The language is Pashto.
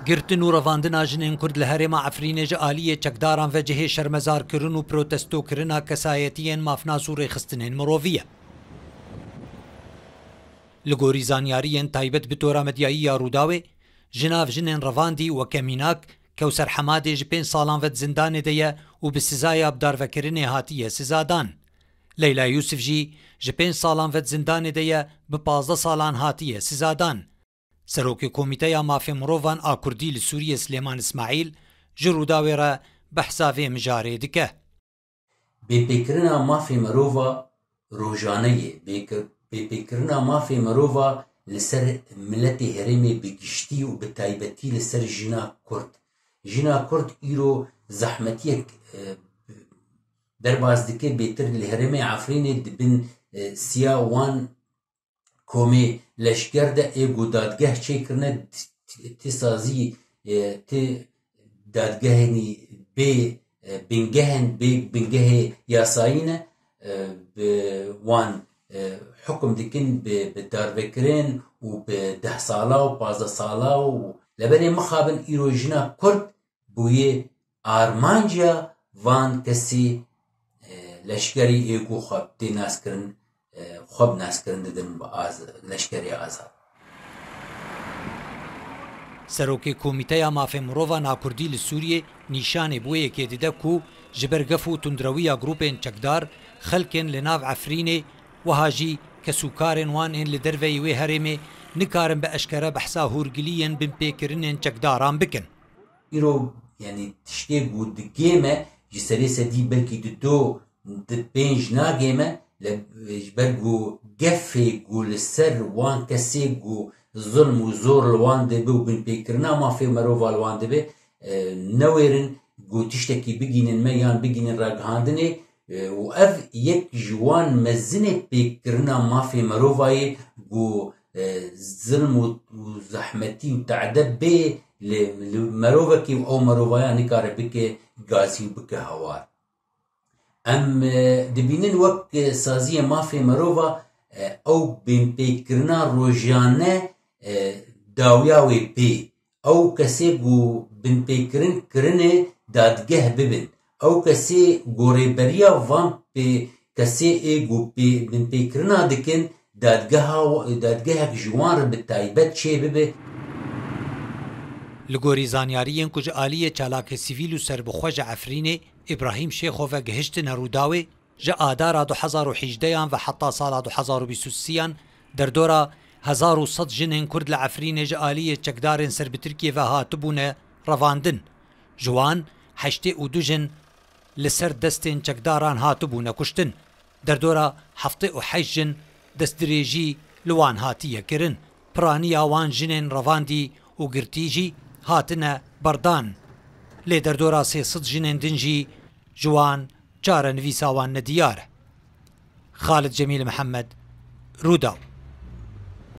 گرتن و رواندنا جنین کرد لهرما عفرینه جالیه چکداران و جهه شرمزار کرن و پروتستو کرنا کسایتین مافناس و ریخستنین مروویه. لگوری زانیارین تایبت بطورا مدیایی یا روداوه جناف جنین رواندی و کمیناک کوسر حماده جپین سالان ود زندان دیه و بسزای ابدار وکرنه هاتیه سزادان. لیلا یوسف جی جپین سالان ود زندان دیه به 15 سالان هاتیه سزادان. سروک کمیته مافی مروان آکردی لسوریه سلیمان اسماعیل جروداوی را بحثاوی مجاره دکه. بپیکرنا مافی مروان روژانه بپیکرنا مافی مروان لسر ملت هرمی بگشتی و بتایبتی لسر جنا کرد. جنا کرد ایرو زحمتیک در بازدکه بیتر لهرمی عفرین دبن سیاوان کومی لشگرده ایگو دادگه چه کرنه تی سازی تی دادگه نی بی بنگه یاساینه وان حكم دكن بداربكرين وبده صالا وبازا صالا لبني مخابن إيروجنا كرد بويه آرمانجا وان كسي لشكري إيقو خواب دي ناس كرن خواب ناس كرن ددن لشكري آزاد. سروکی کمیته مافی مرووا ناکردی لسوریه نیشان بویه که دیده کو جبرگفو تندرویا گروپین چکدار خلکن لناو عفرینه و هاجی کسوکارن وان ان لدروی وی هرمه نکارن به اشکره بحثا هورگلیین بن پیکرنن چکداران بکن. ایرو یعنی تشتی بود گیمه جسری سدی بلکی دو پنج ناگیمه لبرگو گفه گو لسر وان کسی گو ظلم و زور الوان دبه و بن پیکرنا مافی مرووا الوان دبه نویرن گو تشتکی بگینن میان بگینن راگهاندنه و اف یک جوان مزنه پیکرنا مافی مرووای گو ظلم و زحمتی و تعدب به لمرووکی و او مرووایا نکاره بکه گازی و بکه هوار. ام دبینن وقت سازی مافی مرووا او بن پیکرنا روژانه داویاوی بی او کسی گو بن پیکرن کرنه دادگه ببین او کسی گوریبریا وان پی کسی ایگو پی بن پیکرنا دکن دادگه جوان رو به تایبت چه ببه. لگوری زانیاریین کج آلیه چالاک سیویل و سربخوش عفرینه ابراهیم شیخوف گهشت نروداوی جا آدارا 2018 و حتی سال 2023 در دورا 1100 جنین کرد لعفرین جآلیه چکدارن سر بترکیه و هاتبونه رواندن جوان 82 جن لسر دستین چکداران هاتبونه کشتن در دورا 78 جن دستدریجی لوان هاتیه کرن پرانی آوان جنین رواندی و گرتیجی هاتنه بردان لی در دورا 300 جنین دنجی جوان چارن ویساوان ندیاره. خالد جمیل محمد روداو.